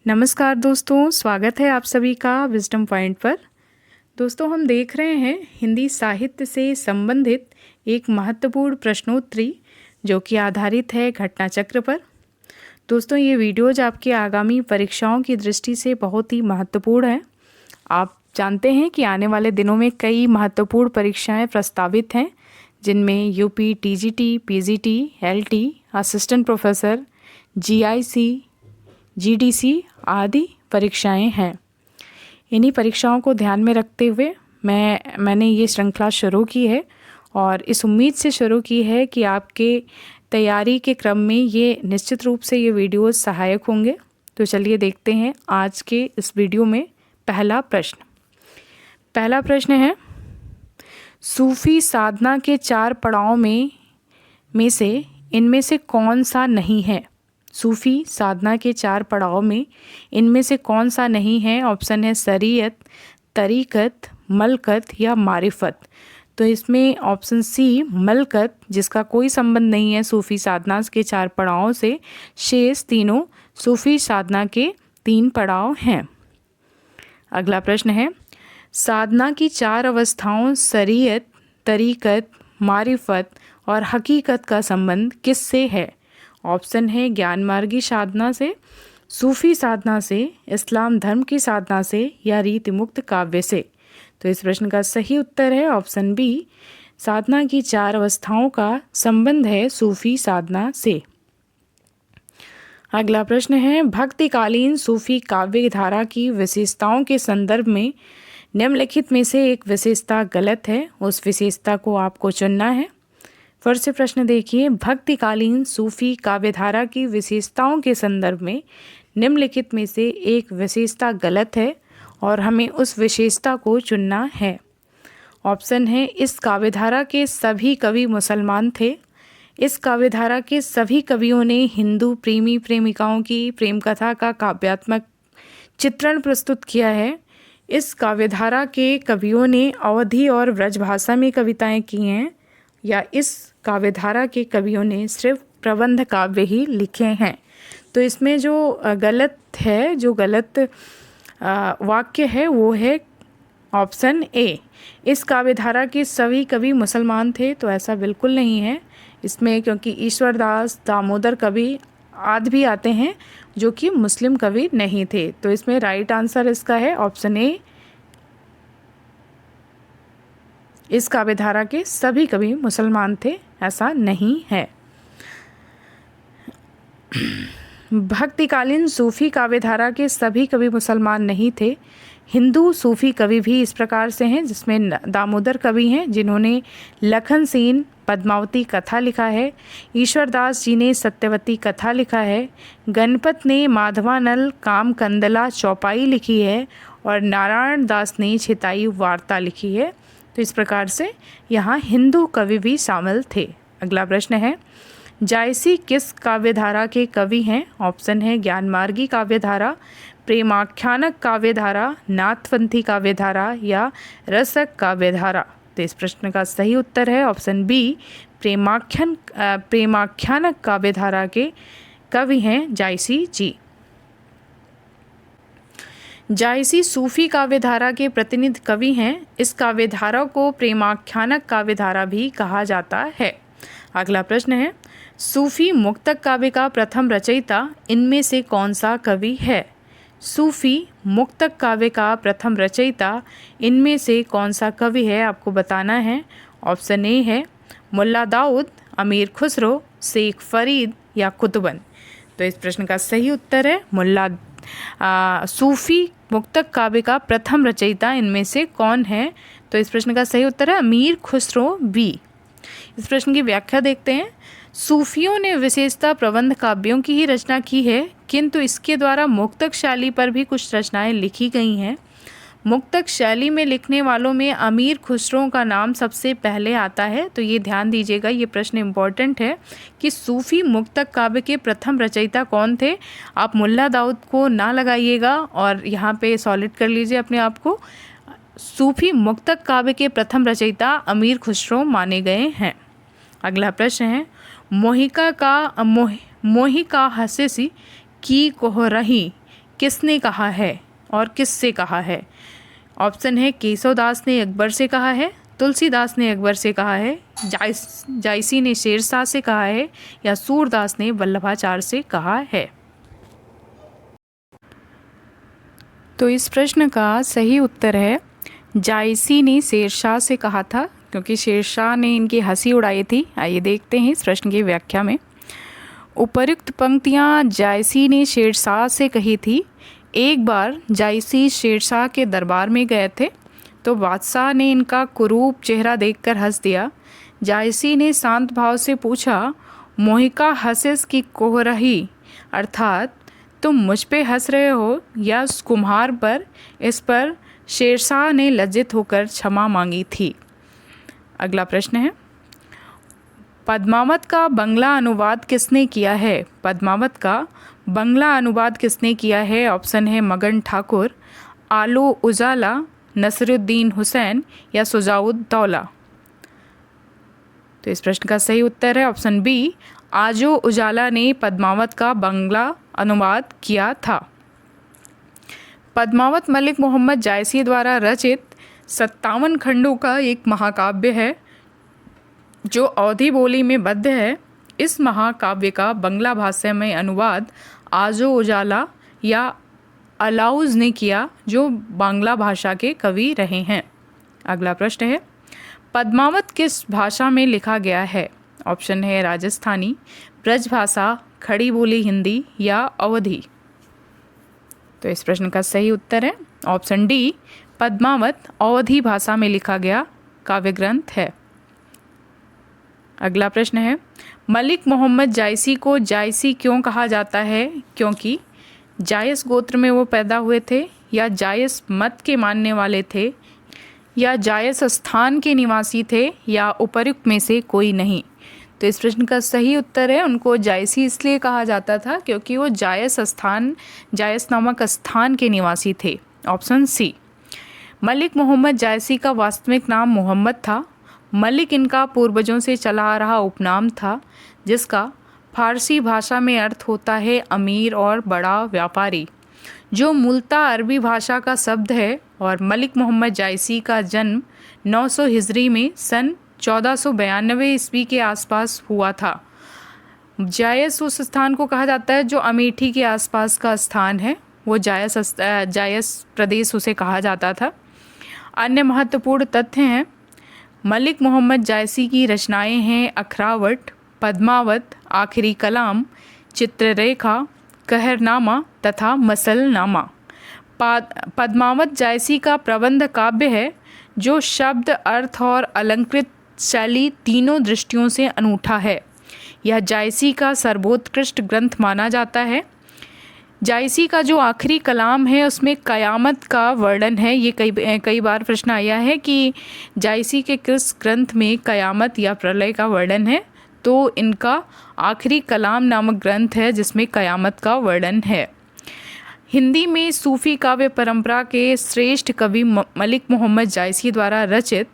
नमस्कार दोस्तों, स्वागत है आप सभी का विजडम पॉइंट पर। दोस्तों, हम देख रहे हैं हिंदी साहित्य से संबंधित एक महत्वपूर्ण प्रश्नोत्तरी जो कि आधारित है घटना चक्र पर। दोस्तों, ये वीडियोज आपकी आगामी परीक्षाओं की दृष्टि से बहुत ही महत्वपूर्ण है। आप जानते हैं कि आने वाले दिनों में कई महत्वपूर्ण परीक्षाएं प्रस्तावित हैं, जिनमें UP, TGT, PGT, LT, assistant professor, GIC, GDC आदि परीक्षाएं हैं। इन्हीं परीक्षाओं को ध्यान में रखते हुए मैंने ये श्रृंखला शुरू की है और इस उम्मीद से शुरू की है कि आपके तैयारी के क्रम में ये निश्चित रूप से ये वीडियोस सहायक होंगे। तो चलिए देखते हैं आज के इस वीडियो में पहला प्रश्न है, सूफी साधना के 4 पड़ाव में से इनमें से कौन सा नहीं है? सूफी साधना के 4 पड़ाव में इनमें से कौन सा नहीं है? ऑप्शन है शरीयत, तरीकत, मलकत या मारिफत। तो इसमें ऑप्शन सी मलकत, जिसका कोई संबंध नहीं है सूफी साधना के 4 पड़ावों से, शेष तीनों सूफी साधना के 3 पड़ाव हैं। अगला प्रश्न है, साधना की 4 अवस्थाओं शरीयत, तरीकत, मारिफत और हकीकत का संबंध किससे है? ऑप्शन है ज्ञान मार्गी साधना से, सूफी साधना से, इस्लाम धर्म की साधना से या रीति मुक्त काव्य से। तो इस प्रश्न का सही उत्तर है ऑप्शन बी, साधना की 4 अवस्थाओं का संबंध है सूफी साधना से। अगला प्रश्न है, भक्तिकालीन सूफी काव्य धारा की विशेषताओं के संदर्भ में निम्नलिखित में से एक विशेषता गलत है, उस विशेषता को आपको चुनना है। फिर से प्रश्न देखिए, भक्तिकालीन सूफी काव्यधारा की विशेषताओं के संदर्भ में निम्नलिखित में से एक विशेषता गलत है और हमें उस विशेषता को चुनना है। ऑप्शन है, इस काव्यधारा के सभी कवि मुसलमान थे। इस काव्यधारा के सभी कवियों ने हिंदू प्रेमी प्रेमिकाओं की प्रेम कथा का काव्यात्मक चित्रण प्रस्तुत किया है। इस काव्यधारा के कवियों ने अवधी और ब्रजभाषा में कविताएं की हैं, या इस काव्यधारा के कवियों ने सिर्फ प्रबंध काव्य ही लिखे हैं। तो इसमें जो गलत है, जो गलत वाक्य है वो है ऑप्शन ए, इस काव्यधारा के सभी कवि मुसलमान थे। तो ऐसा बिल्कुल नहीं है इसमें, क्योंकि ईश्वरदास, दामोदर कवि आदि भी आते हैं जो कि मुस्लिम कवि नहीं थे। तो इसमें राइट आंसर इसका है ऑप्शन ए, इस काव्यधारा के सभी कवि मुसलमान थे, ऐसा नहीं है। भक्तिकालीन सूफी काव्यधारा के सभी कवि मुसलमान नहीं थे। हिंदू सूफी कवि भी इस प्रकार से हैं, जिसमें दामोदर कवि हैं जिन्होंने लखन सेन पद्मावती कथा लिखा है, ईश्वरदास जी ने सत्यवती कथा लिखा है, गणपत ने माधवानल काम कंदला चौपाई लिखी है और नारायण दास ने छिताई वार्ता लिखी है। तो इस प्रकार से यहाँ हिंदू कवि भी शामिल थे। अगला प्रश्न है, जायसी किस काव्यधारा के कवि हैं? ऑप्शन है ज्ञान मार्गी काव्यधारा, प्रेमाख्यानक काव्यधारा, नाथपंथी काव्यधारा या रसक काव्यधारा। तो इस प्रश्न का सही उत्तर है ऑप्शन बी, प्रेमाख्यानक काव्यधारा के कवि हैं जायसी जी। जायसी सूफी काव्यधारा के प्रतिनिधि कवि हैं। इस काव्यधारा को प्रेमाख्यानक काव्यधारा भी कहा जाता है। अगला प्रश्न है, सूफी मुक्तक काव्य का प्रथम रचयिता इनमें से कौन सा कवि है? सूफी मुक्तक काव्य का प्रथम रचयिता इनमें से कौन सा कवि है, आपको बताना है। ऑप्शन ए है मुल्ला दाऊद, अमीर खुसरो, शेख फरीद या कुतुबन। तो इस प्रश्न का सही उत्तर है सूफी मुक्तक काव्य का प्रथम रचयिता इनमें से कौन है? तो इस प्रश्न का सही उत्तर है अमीर खुसरो बी। इस प्रश्न की व्याख्या देखते हैं। सूफियों ने विशेषता प्रबंध काव्यों की ही रचना की है, किंतु इसके द्वारा मुक्तक शैली पर भी कुछ रचनाएं लिखी गई हैं। मुक्तक शैली में लिखने वालों में अमीर खुसरो का नाम सबसे पहले आता है। तो ये ध्यान दीजिएगा, ये प्रश्न इम्पॉर्टेंट है कि सूफी मुक्तक काव्य के प्रथम रचयिता कौन थे। आप मुल्ला दाऊद को ना लगाइएगा और यहाँ पे सॉलिड कर लीजिए अपने आप को। सूफी मुक्तक काव्य के प्रथम रचयिता अमीर खुसरो माने गए हैं। अगला प्रश्न है, मोहिका हसेसी की कोह रही किसने कहा है और किससे कहा है? ऑप्शन है केशवदास ने अकबर से कहा है, तुलसीदास ने अकबर से कहा है, जायसी ने शेरशाह से कहा है या सूरदास ने वल्लभाचार्य से कहा है। तो इस प्रश्न का सही उत्तर है जायसी ने शेरशाह से कहा था, क्योंकि शेरशाह ने इनकी हंसी उड़ाई थी। आइए देखते हैं इस प्रश्न की व्याख्या में। उपर्युक्त पंक्तियाँ जायसी ने शेरशाह से कही थी। एक बार जायसी शेरशाह के दरबार में गए थे तो बादशाह ने इनका कुरूप चेहरा देखकर हंस दिया। जायसी ने शांत भाव से पूछा, मोहिका हंसिस की कोहरही, अर्थात तुम मुझ पे हंस रहे हो या कुम्हार पर? इस पर शेरशाह ने लज्जित होकर क्षमा मांगी थी। अगला प्रश्न है, पद्मावत का बंगला अनुवाद किसने किया है? पद्मावत का बंगला अनुवाद किसने किया है? ऑप्शन है मगन ठाकुर, आलो उजाला, नसरुद्दीन हुसैन या सुजाउद्दौला। तो इस प्रश्न का सही उत्तर है ऑप्शन बी, आजो उजाला ने पद्मावत का बंगला अनुवाद किया था। पद्मावत मलिक मोहम्मद जायसी द्वारा रचित 57 खंडों का एक महाकाव्य है जो अवधी बोली में बद्ध है। इस महाकाव्य का बंगला भाषा में अनुवाद आजो उजाला या अलाउज ने किया, जो बांग्ला भाषा के कवि रहे हैं। अगला प्रश्न है, पद्मावत किस भाषा में लिखा गया है? ऑप्शन है राजस्थानी, ब्रजभाषा, खड़ी बोली हिंदी या अवधी। तो इस प्रश्न का सही उत्तर है ऑप्शन डी, पद्मावत अवधी भाषा में लिखा गया काव्य ग्रंथ है। अगला प्रश्न है, मलिक मोहम्मद जायसी को जायसी क्यों कहा जाता है? क्योंकि जायस गोत्र में वो पैदा हुए थे, या जायस मत के मानने वाले थे, या जायस स्थान के निवासी थे, या उपर्युक्त में से कोई नहीं। तो इस प्रश्न का सही उत्तर है उनको जायसी इसलिए कहा जाता था क्योंकि वो जायस नामक स्थान के निवासी थे। Option C. मलिक मोहम्मद जायसी का वास्तविक नाम मोहम्मद था। मलिक इनका पूर्वजों से चला आ रहा उपनाम था, जिसका फारसी भाषा में अर्थ होता है अमीर और बड़ा व्यापारी, जो मूलतः अरबी भाषा का शब्द है। और मलिक मोहम्मद जायसी का जन्म 900 हिजरी में सन 1492 ईस्वी के आसपास हुआ था। जायस उस स्थान को कहा जाता है जो अमेठी के आसपास का स्थान है, वो जायस प्रदेश उसे कहा जाता था। अन्य महत्वपूर्ण तथ्य हैं, मलिक मोहम्मद जायसी की रचनाएं हैं अखरावट, पद्मावत, आखिरी कलाम, चित्ररेखा, कहरनामा तथा मसलनामा। पद्मावत जायसी का प्रबंध काव्य है जो शब्द, अर्थ और अलंकृत शैली तीनों दृष्टियों से अनूठा है। यह जायसी का सर्वोत्कृष्ट ग्रंथ माना जाता है। जायसी का जो आखिरी कलाम है उसमें कयामत का वर्णन है। ये कई बार प्रश्न आया है कि जायसी के किस ग्रंथ में कयामत या प्रलय का वर्णन है, तो इनका आखिरी कलाम नामक ग्रंथ है जिसमें कयामत का वर्णन है। हिंदी में सूफ़ी काव्य परंपरा के श्रेष्ठ कवि मलिक मोहम्मद जायसी द्वारा रचित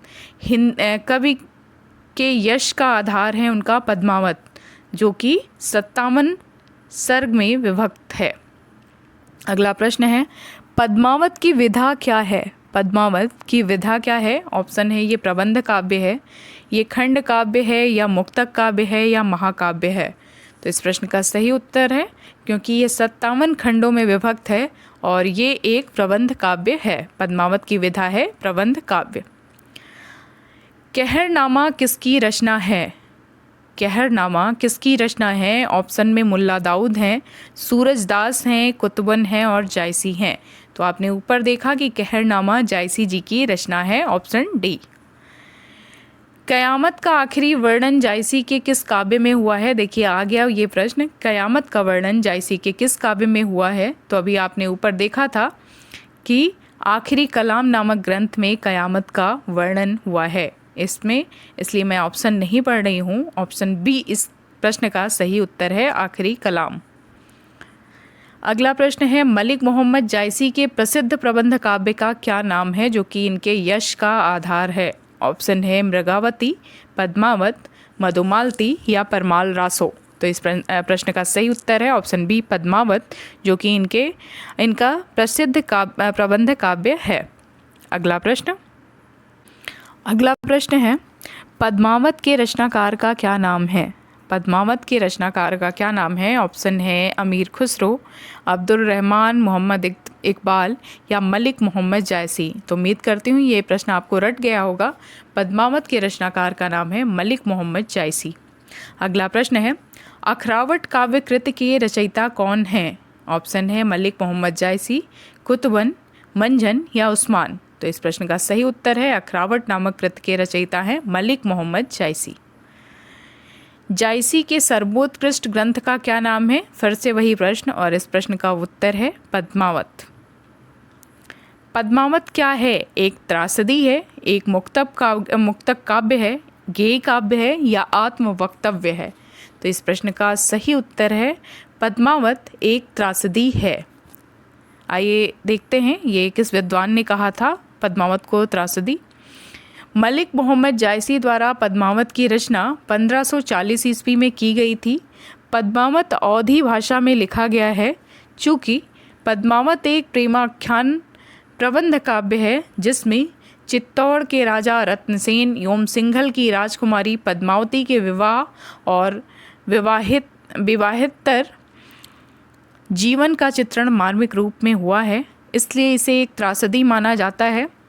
कवि के यश का आधार है उनका पद्मावत, जो कि 57 सर्ग में विभक्त है। अगला प्रश्न है, पद्मावत की विधा क्या है? पद्मावत की विधा क्या है? ऑप्शन है ये प्रबंध काव्य है, ये खंड काव्य है, या मुक्तक काव्य है, या महाकाव्य है। तो इस प्रश्न का सही उत्तर है क्योंकि ये 57 खंडों में विभक्त है और ये एक प्रबंध काव्य है। पद्मावत की विधा है प्रबंध काव्य। कहरनामा किसकी रचना है? कहरनामा किसकी रचना है? ऑप्शन में मुल्ला दाऊद हैं, सूरजदास हैं, कुतुबन हैं और जायसी हैं। तो आपने ऊपर देखा कि कहरनामा जायसी जी की रचना है, ऑप्शन डी। कयामत का आखिरी वर्णन जायसी के किस काव्य में हुआ है? देखिए आ गया ये प्रश्न, कयामत का वर्णन जायसी के किस काव्य में हुआ है? तो अभी आपने ऊपर देखा था कि आखिरी कलाम नामक ग्रंथ में कयामत का वर्णन हुआ है इसमें, इसलिए मैं ऑप्शन नहीं पढ़ रही हूँ। ऑप्शन बी इस प्रश्न का सही उत्तर है, आखिरी कलाम। अगला प्रश्न है, मलिक मोहम्मद जायसी के प्रसिद्ध प्रबंध काव्य का क्या नाम है जो कि इनके यश का आधार है? ऑप्शन है मृगावती, पद्मावत, मधुमालती या परमाल रासो। तो इस प्रश्न का सही उत्तर है ऑप्शन बी पद्मावत, जो कि इनका प्रसिद्ध प्रबंध काव्य है। अगला प्रश्न है पद्मावत के रचनाकार का क्या नाम है? पद्मावत के रचनाकार का क्या नाम है? ऑप्शन है अमीर खुसरो, अब्दुल रहमान मोहम्मद इकबाल या मलिक मोहम्मद जायसी। तो उम्मीद करती हूँ ये प्रश्न आपको रट गया होगा। पद्मावत के रचनाकार का नाम है मलिक मोहम्मद जायसी। अगला प्रश्न है अखरावट काव्य कृति के रचयिता कौन हैं? ऑप्शन है मलिक मोहम्मद जायसी, कुतुबन, मंझन या उस्मान। तो इस प्रश्न का सही उत्तर है अखरावट नामक कृति के रचयिता हैं मलिक मोहम्मद जायसी। जायसी के सर्वोत्कृष्ट ग्रंथ का क्या नाम है? फिर से वही प्रश्न और इस प्रश्न का उत्तर है पद्मावत। पद्मावत क्या है? एक त्रासदी है, एक मुक्तक काव्य है, गेय काव्य है या आत्मवक्तव्य है? तो इस प्रश्न का सही उत्तर है पद्मावत एक त्रासदी है। आइए देखते हैं ये किस विद्वान ने कहा था पद्मावत को त्रासदी। मलिक मोहम्मद जायसी द्वारा पद्मावत की रचना 1540 ईस्वी में की गई थी। पद्मावत अवधी भाषा में लिखा गया है। चूँकि पद्मावत एक प्रेमाख्यान प्रबंध काव्य है जिसमें चित्तौड़ के राजा रत्नसेन एवं सिंघल की राजकुमारी पद्मावती के विवाह और विवाहितर जीवन का चित्रण मार्मिक रूप में हुआ है, इसलिए इसे एक त्रासदी माना जाता है।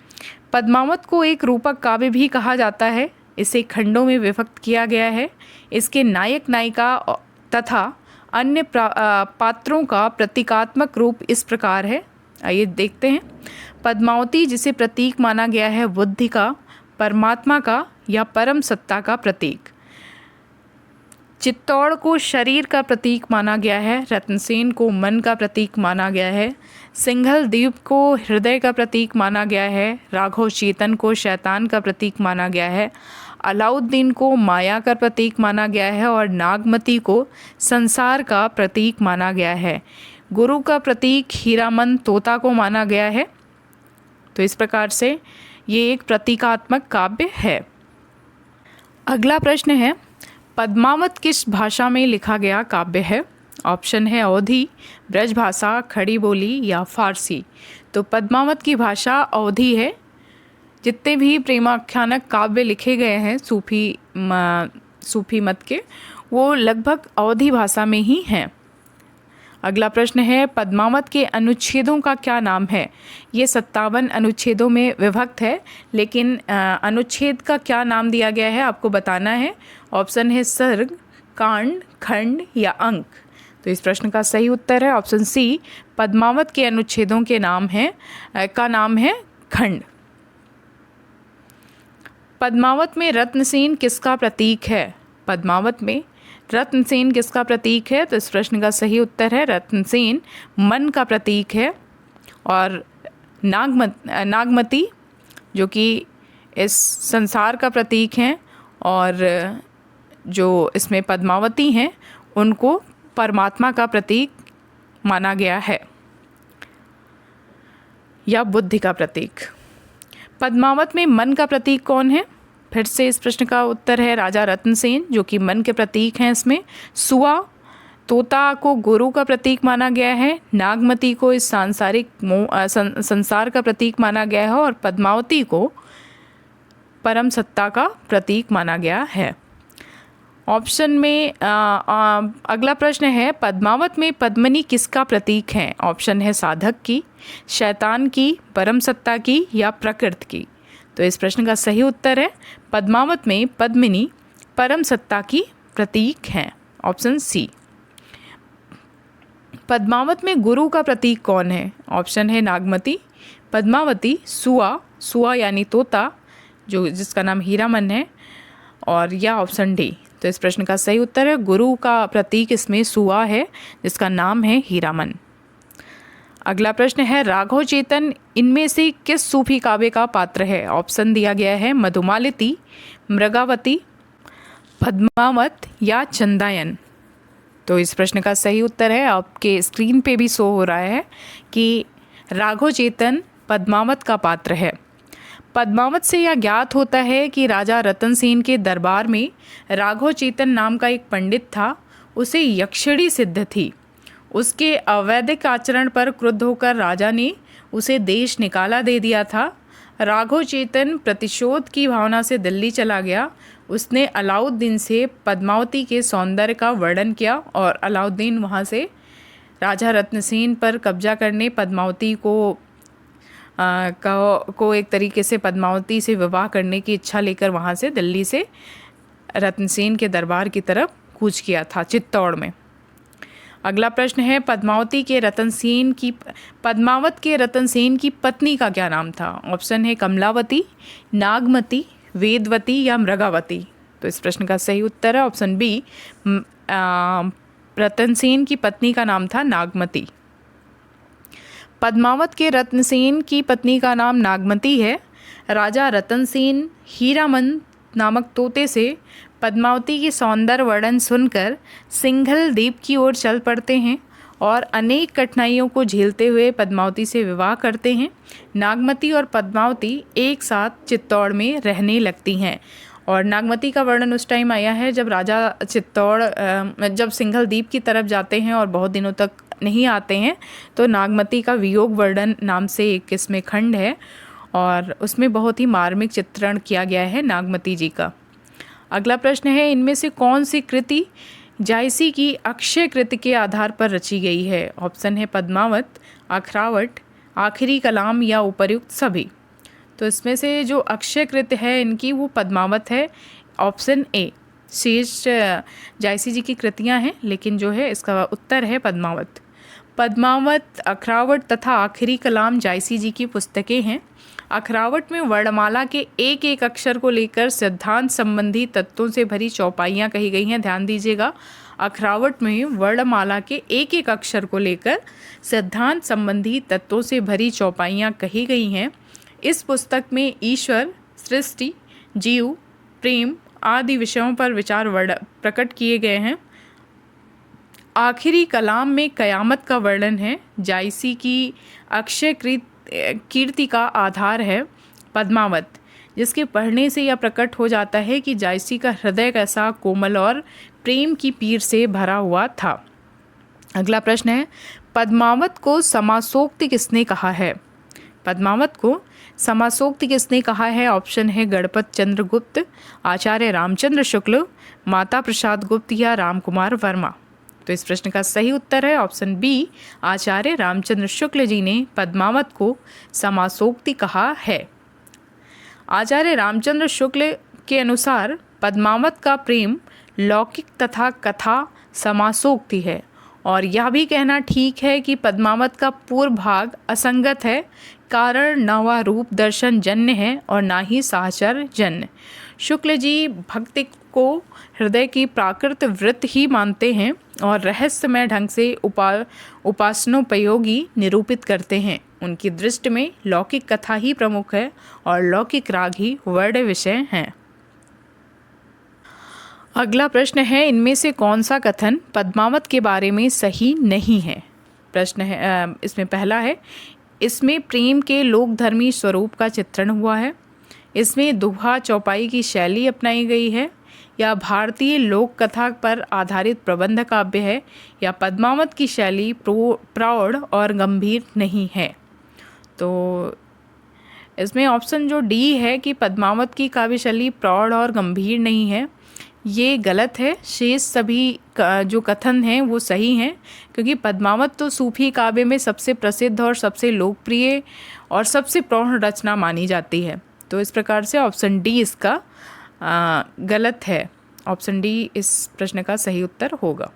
पद्मावत को एक रूपक काव्य भी कहा जाता है। इसे खंडों में विभक्त किया गया है। इसके नायक नायिका तथा अन्य पात्रों का प्रतीकात्मक रूप इस प्रकार है। आइए देखते हैं। पद्मावती जिसे प्रतीक माना गया है बुद्धि का, परमात्मा का या परम सत्ता का प्रतीक। चित्तौड़ को शरीर का प्रतीक माना गया है। रत्नसेन को मन का प्रतीक माना गया है। सिंघल द्वीप को हृदय का प्रतीक माना गया है। राघव चेतन को शैतान का प्रतीक माना गया है। अलाउद्दीन को माया का प्रतीक माना गया है और नागमती को संसार का प्रतीक माना गया है। गुरु का प्रतीक हीरामन तोता को माना गया है। तो इस प्रकार से ये एक प्रतीकात्मक काव्य है। अगला प्रश्न है पद्मावत किस भाषा में लिखा गया काव्य है? ऑप्शन है अवधी, ब्रजभाषा, खड़ी बोली या फारसी। तो पद्मावत की भाषा अवधी है। जितने भी प्रेमाख्यानक काव्य लिखे गए हैं सूफी मत के, वो लगभग अवधी भाषा में ही हैं। अगला प्रश्न है पद्मावत के अनुच्छेदों का क्या नाम है? ये 57 अनुच्छेदों में विभक्त है, लेकिन अनुच्छेद का क्या नाम दिया गया है आपको बताना है। ऑप्शन है सर्ग, कांड, खंड या अंक। तो इस प्रश्न का सही उत्तर है ऑप्शन सी, पद्मावत के अनुच्छेदों के नाम है खंड। पद्मावत में रत्नसेन किसका प्रतीक है? पद्मावत में रत्नसेन किसका प्रतीक है? तो इस प्रश्न का सही उत्तर है रत्नसेन मन का प्रतीक है। और नागमती जो कि इस संसार का प्रतीक हैं, और जो इसमें पद्मावती हैं उनको परमात्मा का प्रतीक माना गया है या बुद्धि का प्रतीक। पद्मावत में मन का प्रतीक कौन है? फिर से इस प्रश्न का उत्तर है राजा रत्नसेन, जो कि मन के प्रतीक हैं। इसमें सुआ तोता को गुरु का प्रतीक माना गया है। नागमती को इस संसार का प्रतीक माना गया है और पद्मावती को परम सत्ता का प्रतीक माना गया है। ऑप्शन में अगला प्रश्न है पद्मावत में पद्मिनी किसका प्रतीक है? ऑप्शन है साधक की, शैतान की, परम सत्ता की या प्रकृति की। तो इस प्रश्न का सही उत्तर है पद्मावत में पद्मिनी परम सत्ता की प्रतीक हैं। Option C. पद्मावत में गुरु का प्रतीक कौन है? ऑप्शन है नागमती, पद्मावती, सुआ यानी तोता जिसका नाम हीरामन है, और या ऑप्शन डी। तो इस प्रश्न का सही उत्तर है गुरु का प्रतीक इसमें सुआ है जिसका नाम है हीरामन। अगला प्रश्न है राघव चेतन इनमें से किस सूफी काव्य का पात्र है? ऑप्शन दिया गया है मधुमालती, मृगावती, पद्मावत या चंदायन। तो इस प्रश्न का सही उत्तर है, आपके स्क्रीन पे भी शो हो रहा है कि राघव चेतन पद्मावत का पात्र है। पद्मावत से यह ज्ञात होता है कि राजा रतन सेन के दरबार में राघव चेतन नाम का एक पंडित था। उसे यक्षिणी सिद्ध थी। उसके अवैधिक आचरण पर क्रुद्ध होकर राजा ने उसे देश निकाला दे दिया था। राघव चेतन प्रतिशोध की भावना से दिल्ली चला गया। उसने अलाउद्दीन से पद्मावती के सौंदर्य का वर्णन किया और अलाउद्दीन वहाँ से राजा रत्नसेन पर कब्जा करने पद्मावती को एक तरीके से पद्मावती से विवाह करने की इच्छा लेकर वहाँ से दिल्ली से रत्नसेन के दरबार की तरफ कूच किया था चित्तौड़ में। अगला प्रश्न है पद्मावत के रतनसेन की पत्नी का क्या नाम था? ऑप्शन है कमलावती, नागमती, वेदवती या मृगावती। तो इस प्रश्न का सही उत्तर है ऑप्शन बी, रतनसेन की पत्नी का नाम था नागमती। पद्मावत के रत्नसेन की पत्नी का नाम नागमती है। राजा रतनसेन हीरामन नामक तोते से पद्मावती की सौंदर्य वर्णन सुनकर सिंघल द्वीप की ओर चल पड़ते हैं और अनेक कठिनाइयों को झेलते हुए पद्मावती से विवाह करते हैं। नागमती और पद्मावती एक साथ चित्तौड़ में रहने लगती हैं और नागमती का वर्णन उस टाइम आया है जब राजा जब सिंघल द्वीप की तरफ जाते हैं और बहुत दिनों तक नहीं आते हैं, तो नागमती का वियोग वर्णन नाम से एक इसमें खंड है और उसमें बहुत ही मार्मिक चित्रण किया गया है नागमती जी का। अगला प्रश्न है इनमें से कौन सी कृति जायसी की अक्षय कृति के आधार पर रची गई है? ऑप्शन है पद्मावत, अखरावट, आखिरी कलाम या उपर्युक्त सभी। तो इसमें से जो अक्षय कृति है इनकी वो पद्मावत है, ऑप्शन ए। शेष जायसी जी की कृतियां हैं लेकिन जो है इसका उत्तर है पद्मावत। पद्मावत, अखरावट तथा आखिरी कलाम जायसी जी की पुस्तकें हैं। अखरावट में वर्णमाला के एक एक अक्षर को लेकर सिद्धांत संबंधी तत्वों से भरी चौपाइयाँ कही गई हैं। ध्यान दीजिएगा, अखरावट में वर्णमाला के एक एक अक्षर को लेकर सिद्धांत संबंधी तत्वों से भरी चौपाइयाँ कही गई हैं। इस पुस्तक में ईश्वर, सृष्टि, जीव, प्रेम आदि विषयों पर विचार प्रकट किए गए हैं। आखिरी कलाम में कयामत का वर्णन है। जायसी की अक्षय कीर्ति का आधार है पद्मावत, जिसके पढ़ने से यह प्रकट हो जाता है कि जायसी का हृदय कैसा कोमल और प्रेम की पीर से भरा हुआ था। अगला प्रश्न है पद्मावत को समासोक्ति किसने कहा है? पद्मावत को समासोक्ति किसने कहा है? ऑप्शन है गणपत चंद्र गुप्त, आचार्य रामचंद्र शुक्ल, माता प्रसाद गुप्त या रामकुमार वर्मा। तो इस प्रश्न का सही उत्तर है ऑप्शन बी, आचार्य रामचंद्र शुक्ल जी ने पद्मावत को समासोक्ति कहा है। आचार्य रामचंद्र शुक्ल के अनुसार पद्मावत का प्रेम लौकिक तथा कथा समासोक्ति है और यह भी कहना ठीक है कि पद्मावत का पूर्व भाग असंगत है, कारण न वह रूप दर्शन जन्य है और ना ही साहचर्य जन्य। शुक्ल जी भक्ति को हृदय की प्राकृत वृत्त ही मानते हैं और रहस्यमय ढंग से उपासनोपयोगी निरूपित करते हैं। उनकी दृष्टि में लौकिक कथा ही प्रमुख है और लौकिक राग ही वर्ण विषय हैं। अगला प्रश्न है इनमें से कौन सा कथन पद्मावत के बारे में सही नहीं है? प्रश्न है इसमें पहला है इसमें प्रेम के लोकधर्मी स्वरूप का चित्रण हुआ है, इसमें दोहा चौपाई की शैली अपनाई गई है, या भारतीय लोक कथा पर आधारित प्रबंध काव्य है, या पद्मावत की शैली प्रौढ़ और गंभीर नहीं है। तो इसमें ऑप्शन जो डी है कि पद्मावत की काव्य शैली प्रौढ़ और गंभीर नहीं है, ये गलत है। शेष सभी जो कथन हैं वो सही हैं, क्योंकि पद्मावत तो सूफी काव्य में सबसे प्रसिद्ध और सबसे लोकप्रिय और सबसे प्रौढ़ रचना मानी जाती है। तो इस प्रकार से ऑप्शन डी इसका गलत है। ऑप्शन डी इस प्रश्न का सही उत्तर होगा।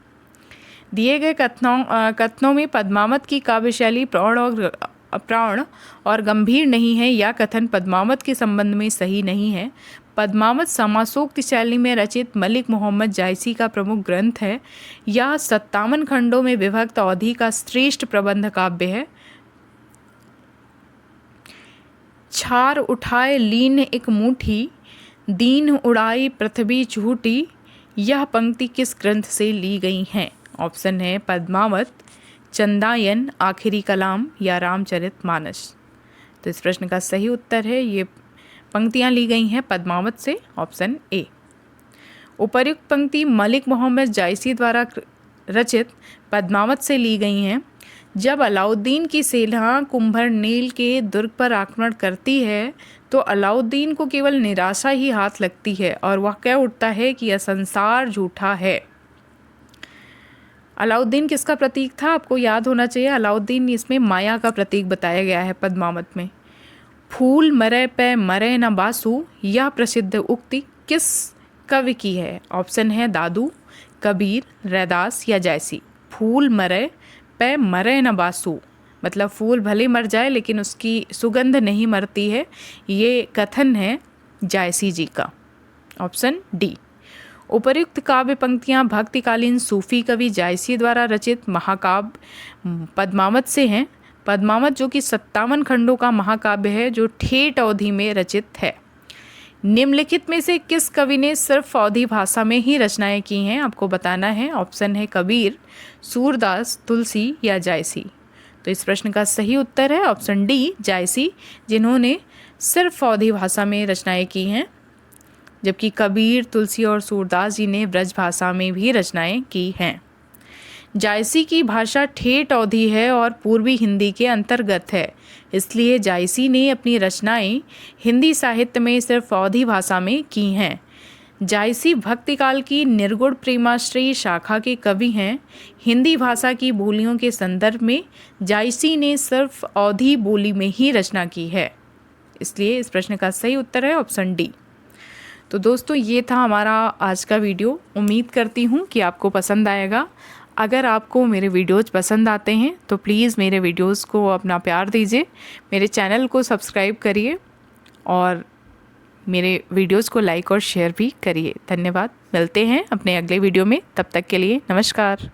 दिए गए कथनों में पद्मावत की काव्य शैली प्रौढ़ और गंभीर नहीं है, या कथन पद्मावत के संबंध में सही नहीं है। पद्मावत समासोक्ति शैली में रचित मलिक मोहम्मद जायसी का प्रमुख ग्रंथ है। यह 57 खंडों में विभक्त अवधि का श्रेष्ठ प्रबंध काव्य है। छार उठाए लीन एक मुट्ठी, दीन उड़ाई पृथ्वी झूठी, यह पंक्ति किस ग्रंथ से ली गई हैं? ऑप्शन है पद्मावत, चंदायन, आखिरी कलाम या रामचरितमानस। तो इस प्रश्न का सही उत्तर है ये पंक्तियाँ ली गई हैं पद्मावत से, ऑप्शन ए। उपर्युक्त पंक्ति मलिक मोहम्मद जायसी द्वारा रचित पद्मावत से ली गई हैं। जब अलाउद्दीन की सेना कुंभर नील के दुर्ग पर आक्रमण करती है तो अलाउद्दीन को केवल निराशा ही हाथ लगती है और वह कह उठता है कि यह संसार झूठा है। अलाउद्दीन किसका प्रतीक था? आपको याद होना चाहिए, अलाउद्दीन इसमें माया का प्रतीक बताया गया है पद्मावत में। फूल मरे पे मरे न बासु, यह प्रसिद्ध उक्ति किस कवि की है? ऑप्शन है दादू, कबीर, रैदास या जायसी। फूल मरे पे मरे न बासु मतलब फूल भले मर जाए लेकिन उसकी सुगंध नहीं मरती है, ये कथन है जायसी जी का। Option D. उपर्युक्त काव्य पंक्तियाँ भक्तिकालीन सूफी कवि जायसी द्वारा रचित महाकाव्य पद्मावत से हैं। पद्मावत जो कि 57 खंडों का महाकाव्य है जो ठेठ अवधि में रचित है। निम्नलिखित में से किस कवि ने सिर्फ अवधी भाषा में ही रचनाएं की हैं? आपको बताना है। ऑप्शन है कबीर, सूरदास, तुलसी या जायसी। तो इस प्रश्न का सही उत्तर है ऑप्शन डी, जायसी, जिन्होंने सिर्फ अवधी भाषा में रचनाएं की हैं, जबकि कबीर, तुलसी और सूरदास जी ने ब्रज भाषा में भी रचनाएं की हैं। जायसी की भाषा ठेठ अवधी है और पूर्वी हिंदी के अंतर्गत है, इसलिए जायसी ने अपनी रचनाएं हिंदी साहित्य में सिर्फ अवधी भाषा में की हैं। जायसी भक्तिकाल की निर्गुण प्रेमाश्रयी शाखा के कवि हैं। हिंदी भाषा की बोलियों के संदर्भ में जायसी ने सिर्फ अवधी बोली में ही रचना की है, इसलिए इस प्रश्न का सही उत्तर है ऑप्शन डी। तो दोस्तों ये था हमारा आज का वीडियो। उम्मीद करती हूँ कि आपको पसंद आएगा। अगर आपको मेरे वीडियोज़ पसंद आते हैं तो प्लीज़ मेरे वीडियोज़ को अपना प्यार दीजिए, मेरे चैनल को सब्सक्राइब करिए और मेरे वीडियोज़ को लाइक और शेयर भी करिए। धन्यवाद। मिलते हैं अपने अगले वीडियो में, तब तक के लिए नमस्कार।